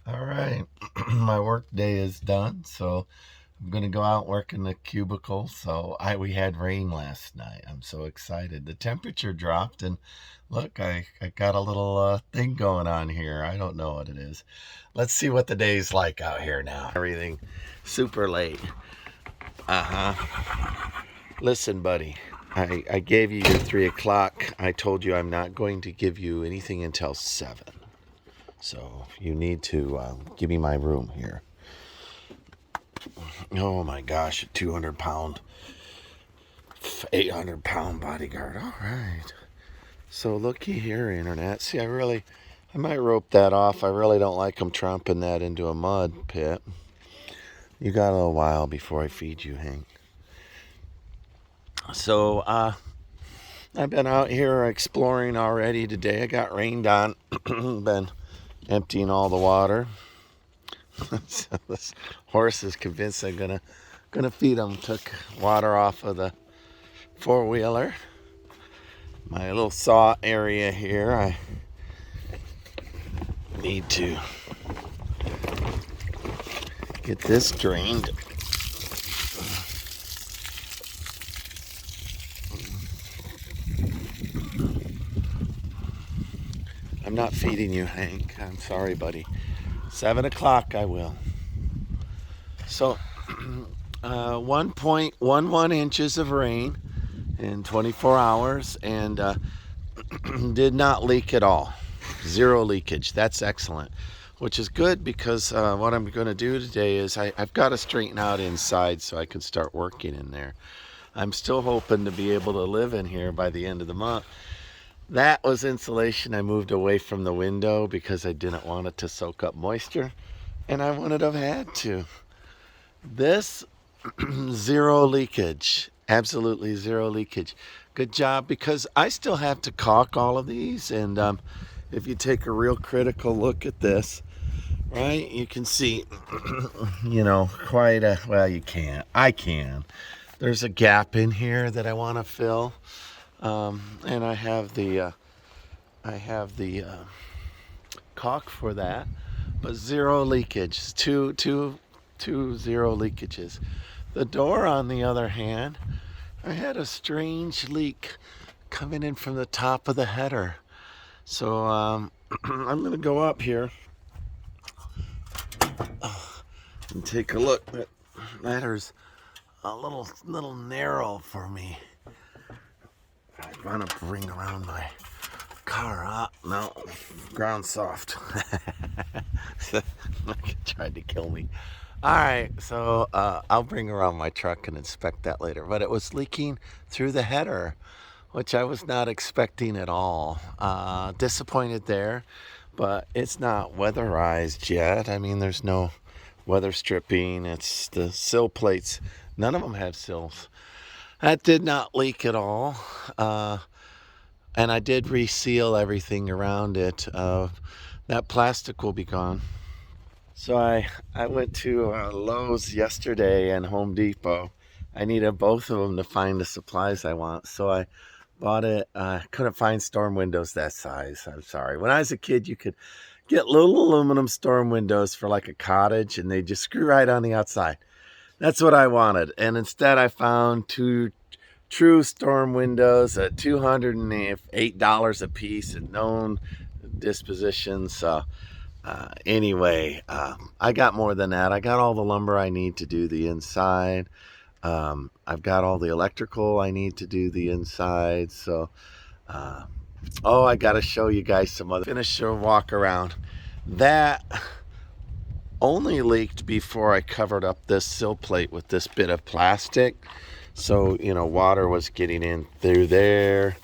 All right, my work day is done, so I'm gonna go out and work in the cubicle. We had rain last night. I'm so excited. The temperature dropped, and look, I got a little thing going on here. I don't know what it is. Let's see what the day's like out here now. Everything super late. Listen, buddy. I gave you your 3 o'clock. I told you I'm not going to give you anything until 7. So you need to give me my room here. Oh my gosh, a 200-pound, 800-pound bodyguard. All right. So looky here, internet. See, I might rope that off. I really don't like them tromping that into a mud pit. You got a little while before I feed you, Hank. So I've been out here exploring already today. I got rained on. Been emptying all the water. So this horse is convinced I'm gonna feed him. Took water off of the 4-wheeler. My little saw area here. I need to get this drained. I'm not feeding you, Hank. I'm sorry, buddy. 7 o'clock I will. So 1.11 inches of rain in 24 hours and did not leak at all. Zero leakage. That's excellent, which is good because what I'm going to do today is I've got to straighten out inside so I can start working in there. I'm still hoping to be able to live in here by the end of the month. That was insulation I moved away from the window because I didn't want it to soak up moisture, and I wouldn't have had to. This, zero leakage. Absolutely zero leakage. Good job, because I still have to caulk all of these, and if you take a real critical look at this, right, you can see, quite a, well, you can't. I can. There's a gap in here that I want to fill, and I have the caulk for that, but zero leakage. Two zero leakages. The door, on the other hand, I had a strange leak coming in from the top of the header. So I'm going to go up here and take a look. That ladder's a little narrow for me. I want to bring around my car up. No, ground soft. Tried to kill me. All right, so I'll bring around my truck and inspect that later. But it was leaking through the header, which I was not expecting at all. Disappointed there, but it's not weatherized yet. I mean, there's no weather stripping. It's the sill plates. None of them have sills. That did not leak at all. And I did reseal everything around it. That plastic will be gone. So I went to Lowe's yesterday and Home Depot. I needed both of them to find the supplies I want. So I bought it. Couldn't find storm windows that size. I'm sorry. When I was a kid, you could get little aluminum storm windows for like a cottage, and they just screw right on the outside. That's what I wanted. And instead I found two true storm windows at $208 a piece at known dispositions. So anyway, I got more than that. I got all the lumber I need to do the inside. I've got all the electrical I need to do the inside. So, I got to show you guys some other. Finish your walk around. That only leaked before I covered up this sill plate with this bit of plastic. So, water was getting in through there,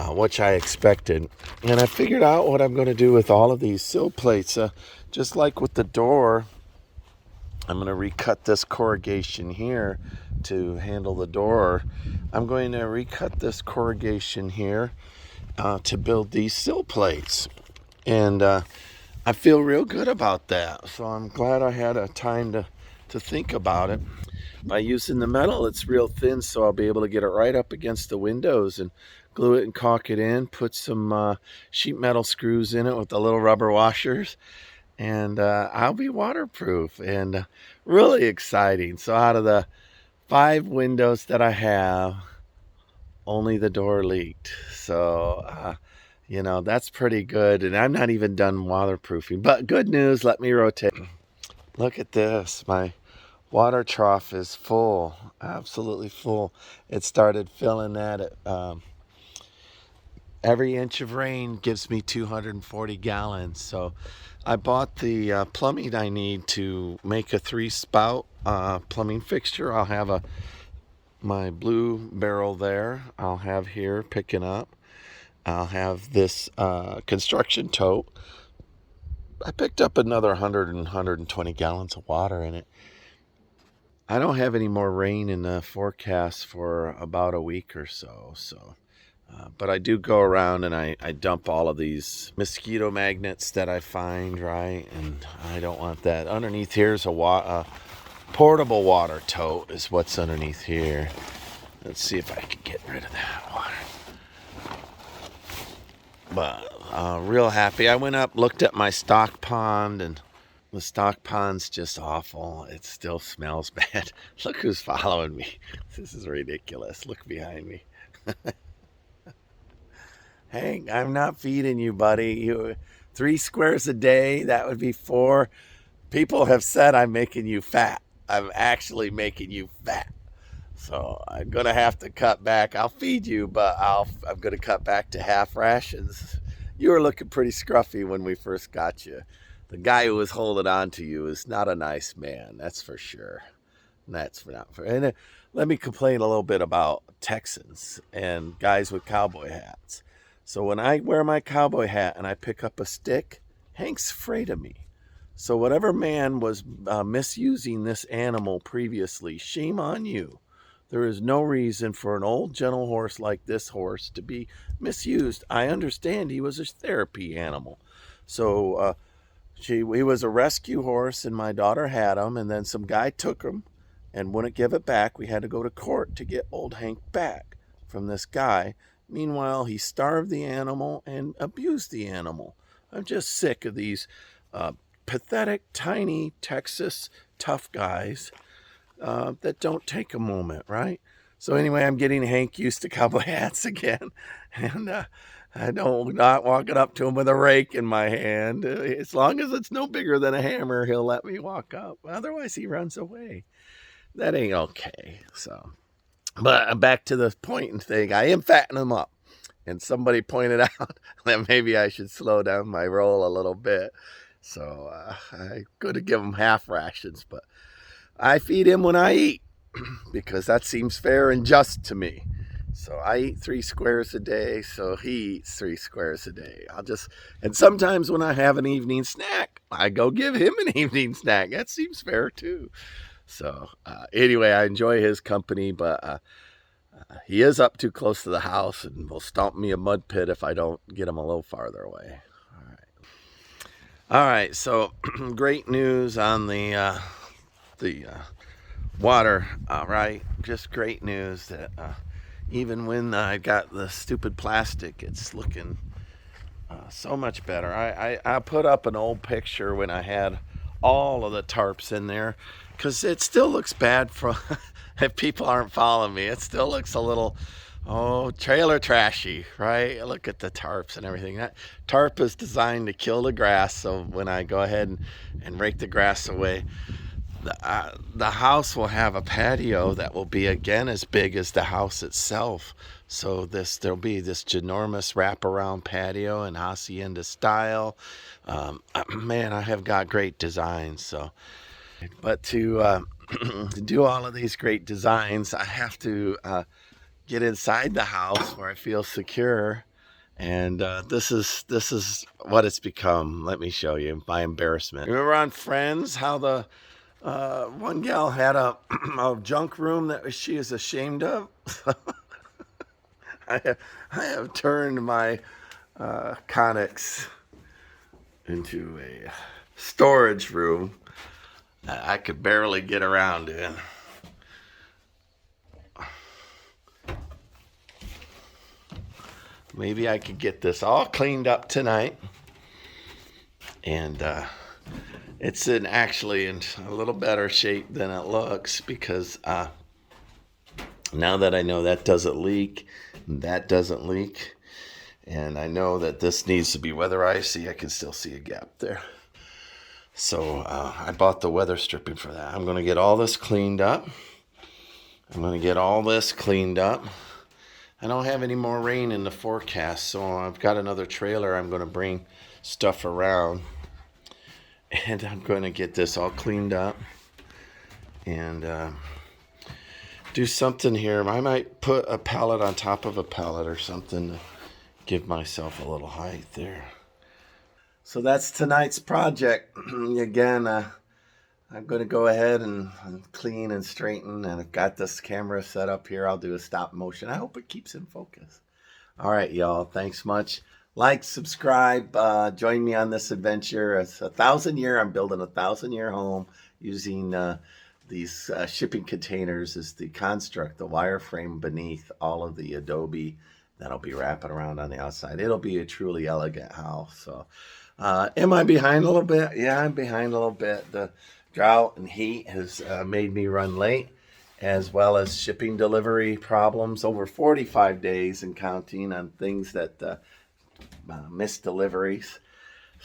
which I expected. And I figured out what I'm going to do with all of these sill plates. Just like with the door, I'm going to recut this corrugation here to handle the door. I'm going to recut this corrugation here to build these sill plates. And I feel real good about that. So I'm glad I had a time to think about it. By using the metal, it's real thin, so I'll be able to get it right up against the windows and glue it and caulk it in, put some sheet metal screws in it with the little rubber washers, and I'll be waterproof, and really exciting. So out of the 5 windows that I have, only the door leaked. So, that's pretty good. And I'm not even done waterproofing. But good news, let me rotate. Look at this. My water trough is full, absolutely full. It started filling that. Every inch of rain gives me 240 gallons. So I bought the plumbing I need to make a 3-spout plumbing fixture. I'll have my blue barrel there. I'll have here picking up. I'll have this construction tote. I picked up another 120 gallons of water in it. I don't have any more rain in the forecast for about a week or so. But I do go around and I dump all of these mosquito magnets that I find, right? And I don't want that. Underneath here is a portable water tote is what's underneath here. Let's see if I can get rid of that water. But real happy. I went up, looked at my stock pond, and the stock pond's just awful. It still smells bad. Look who's following me. This is ridiculous. Look behind me. Hey, I'm not feeding you, buddy. 3 squares a day, that would be 4. People have said I'm making you fat. I'm actually making you fat. So I'm going to have to cut back. I'll feed you, but I'm going to cut back to half rations. You were looking pretty scruffy when we first got you. The guy who was holding on to you is not a nice man, that's for sure. That's not for. And let me complain a little bit about Texans and guys with cowboy hats. So when I wear my cowboy hat and I pick up a stick, Hank's afraid of me. So whatever man was misusing this animal previously, shame on you. There is no reason for an old gentle horse like this horse to be misused. I understand he was a therapy animal. So he was a rescue horse and my daughter had him, and then some guy took him and wouldn't give it back. We had to go to court to get old Hank back from this guy. Meanwhile, he starved the animal and abused the animal. I'm just sick of these pathetic, tiny Texas tough guys that don't take a moment, right? So anyway, I'm getting Hank used to cowboy hats again. And I don't not walking up to him with a rake in my hand. As long as it's no bigger than a hammer, he'll let me walk up. Otherwise, he runs away. That ain't okay. So, but back to the pointing thing. I am fattening him up. And somebody pointed out that maybe I should slow down my roll a little bit. So I could have given him half rations, but I feed him when I eat because that seems fair and just to me. So I eat 3 squares a day, so he eats 3 squares a day. And sometimes when I have an evening snack, I go give him an evening snack. That seems fair too. So anyway, I enjoy his company, but he is up too close to the house and will stomp me a mud pit if I don't get him a little farther away. All right, so great news on the water. All right, just great news that even when I got the stupid plastic, it's looking so much better. I put up an old picture when I had all of the tarps in there because it still looks bad for if people aren't following me. It still looks a little trailer trashy, right? Look at the tarps and everything. That tarp is designed to kill the grass, so when I go ahead and rake the grass away, the house will have a patio that will be again as big as the house itself. So there'll be this ginormous wraparound patio in hacienda style. Man, I have got great designs. But to do all of these great designs, I have to get inside the house where I feel secure. And this is what it's become. Let me show you my embarrassment. Remember on Friends how the one gal had a junk room that she is ashamed of? I have turned my conics into a storage room I could barely get around in. Maybe I could get this all cleaned up tonight and It's actually in a little better shape than it looks because now that I know that doesn't leak, that doesn't leak, and I know that this needs to be weatherized. See, I can still see a gap there. So I bought the weather stripping for that. I'm going to get all this cleaned up. I don't have any more rain in the forecast, so I've got another trailer I'm going to bring stuff around. And I'm going to get this all cleaned up and do something here. I might put a pallet on top of a pallet or something to give myself a little height there. So that's tonight's project. Again, I'm going to go ahead and clean and straighten, and I've got this camera set up here. I'll do a stop motion. I hope it keeps in focus. All right, y'all. Thanks much. Like, subscribe, join me on this adventure. It's I'm building a 1,000-year home using these shipping containers as the construct, the wireframe beneath all of the adobe that'll be wrapping around on the outside. It'll be a truly elegant house. So, am I behind a little bit? Yeah, I'm behind a little bit. The drought and heat has made me run late, as well as shipping delivery problems over 45 days and counting on things that missed deliveries.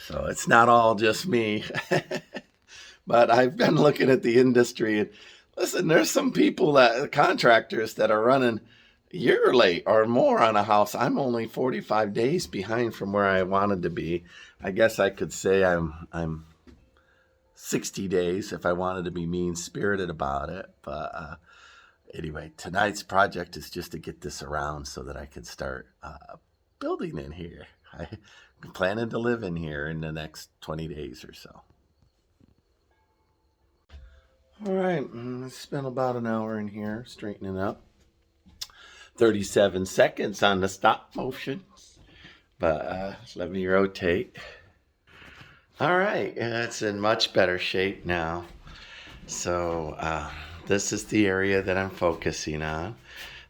So it's not all just me. But I've been looking at the industry and listen, there's some contractors that are running a year late or more on a house. I'm only 45 days behind from where I wanted to be. I guess I could say I'm 60 days if I wanted to be mean-spirited about it. But anyway, tonight's project is just to get this around so that I can start building in here. I'm planning to live in here in the next 20 days or so. All right, I spent about an hour in here straightening up. 37 seconds on the stop motion, but let me rotate. All right, it's in much better shape now. So this is the area that I'm focusing on.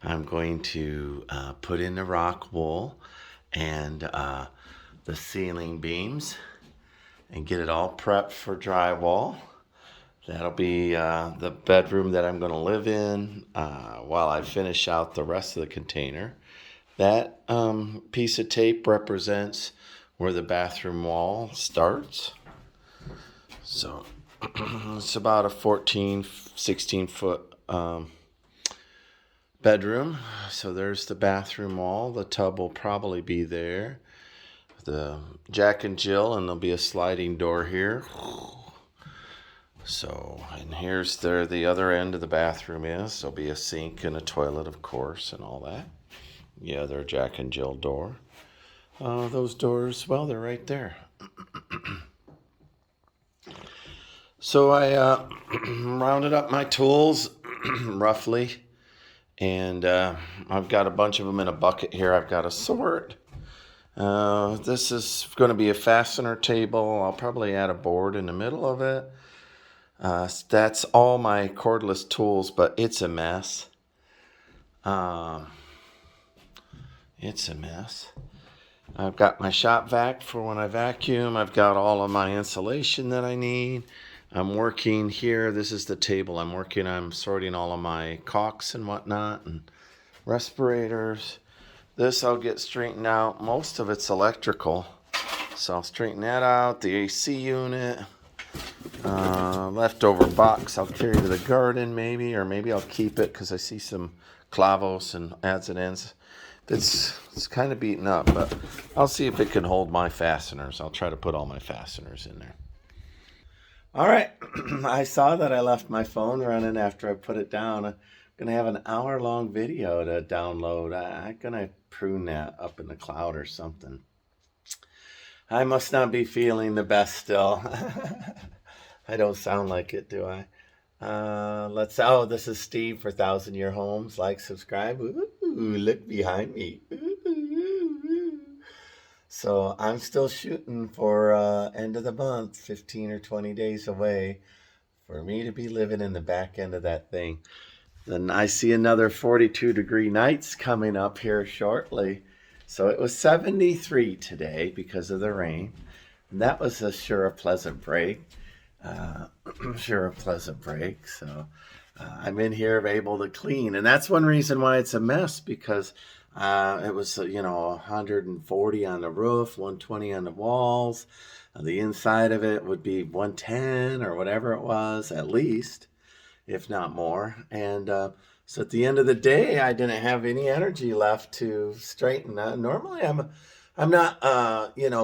I'm going to put in the rock wool and the ceiling beams and get it all prepped for drywall. That'll be the bedroom that I'm going to live in while I finish out the rest of the container. That piece of tape represents where the bathroom wall starts. So it's about a 16 foot bedroom. So there's the bathroom wall. The tub will probably be there. The Jack and Jill, and there'll be a sliding door here. So, and here's the other end of the bathroom is. There'll be a sink and a toilet, of course, and all that. Yeah, they're Jack and Jill door. Those doors, well, they're right there. So I rounded up my tools roughly, and I've got a bunch of them in a bucket here. I've got a sort. This is going to be a fastener table. I'll probably add a board in the middle of it. That's all my cordless tools, but it's a mess. It's a mess. I've got my shop vac for when I vacuum. I've got all of my insulation that I need. I'm working here. This is the table I'm working on. I'm sorting all of my caulks and whatnot and respirators. This I'll get straightened out. Most of it's electrical, so I'll straighten that out. The AC unit. Leftover box I'll carry to the garden maybe, or maybe I'll keep it because I see some clavos and adds and ends. It's kind of beaten up, but I'll see if it can hold my fasteners. I'll try to put all my fasteners in there. All right, I saw that I left my phone running after I put it down. I'm gonna have an hour-long video to download. I'm gonna prune that up in the cloud or something. I must not be feeling the best still. I don't sound like it, do I? This is Steve for 1,000-Year Homes. Like, subscribe. Ooh, look behind me. Ooh. So I'm still shooting for end of the month, 15 or 20 days away, for me to be living in the back end of that thing. Then I see another 42-degree nights coming up here shortly. So it was 73 today because of the rain. And that was sure a pleasant break. Uh, sure a pleasant break. So I'm in here able to clean. And that's one reason why it's a mess, because it was, 140 on the roof, 120 on the walls. The inside of it would be 110 or whatever it was, at least, if not more. And so at the end of the day, I didn't have any energy left to straighten that. Normally, I'm not,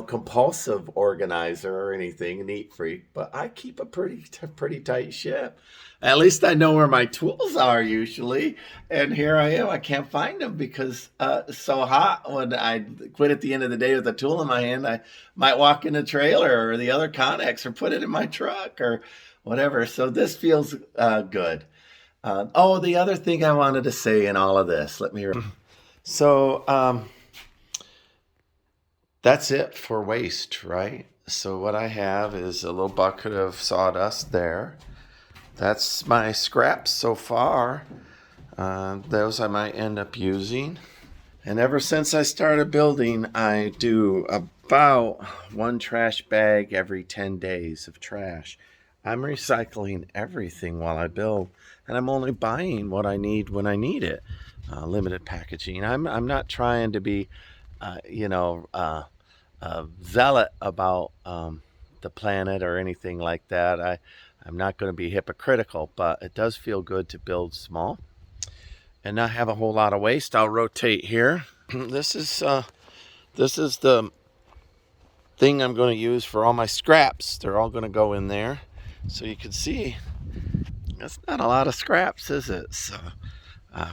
compulsive organizer or anything, neat freak, but I keep a pretty tight ship. At least I know where my tools are usually. And here I am. I can't find them because it's so hot. When I quit at the end of the day with a tool in my hand, I might walk in the trailer or the other Connex or put it in my truck or whatever. So this feels good. The other thing I wanted to say in all of this, that's it for waste, right? So what I have is a little bucket of sawdust there. That's my scraps so far. Those I might end up using. And ever since I started building, I do about one trash bag every 10 days of trash. I'm recycling everything while I build, and I'm only buying what I need when I need it. Limited packaging. I'm not trying to be, zealot about the planet or anything like that. I'm not going to be hypocritical, but it does feel good to build small and not have a whole lot of waste. I'll rotate here. This is the thing I'm going to use for all my scraps. They're all going to go in there. So you can see that's not a lot of scraps, is it? So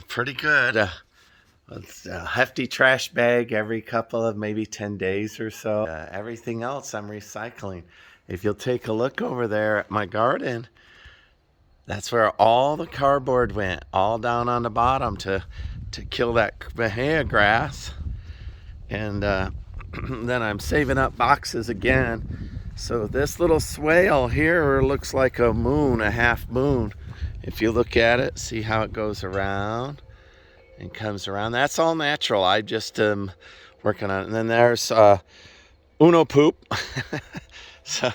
pretty good. It's a hefty trash bag every couple of maybe 10 days or so. Everything else I'm recycling. If you'll take a look over there at my garden, that's where all the cardboard went, all down on the bottom to kill that Bahia grass. And then I'm saving up boxes again. So this little swale here looks like a moon, a half moon. If you look at it, see how it goes around and comes around. That's all natural. I just am working on it. And then there's Uno poop. So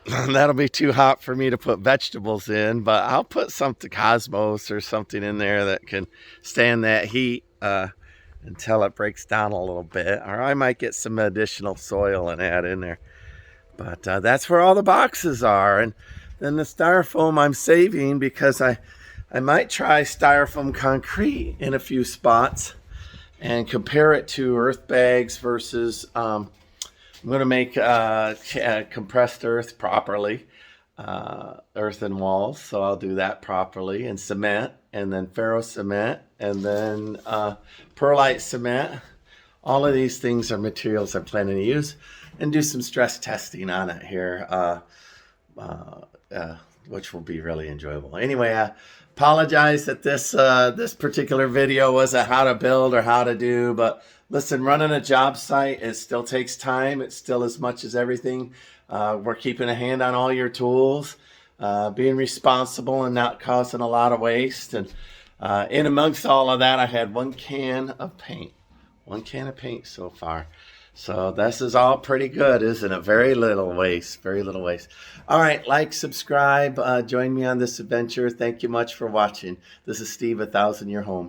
that'll be too hot for me to put vegetables in, but I'll put something Cosmos or something in there that can stand that heat until it breaks down a little bit. Or I might get some additional soil and add in there. But that's where all the boxes are. And then the styrofoam I'm saving because I might try styrofoam concrete in a few spots and compare it to earth bags versus I'm going to make compressed earth properly, earthen walls. So I'll do that properly, and cement, and then ferro cement, and then perlite cement. All of these things are materials I'm planning to use, and do some stress testing on it here, which will be really enjoyable. Anyway, I apologize that this particular video wasn't how to build or how to do, but listen, running a job site, it still takes time. It's still as much as everything. We're keeping a hand on all your tools, being responsible and not causing a lot of waste. And in amongst all of that, I had one can of paint so far. So this is all pretty good, isn't it? Very little waste, very little waste. All right, like, subscribe, join me on this adventure. Thank you much for watching. This is Steve, 1,000 Year Home.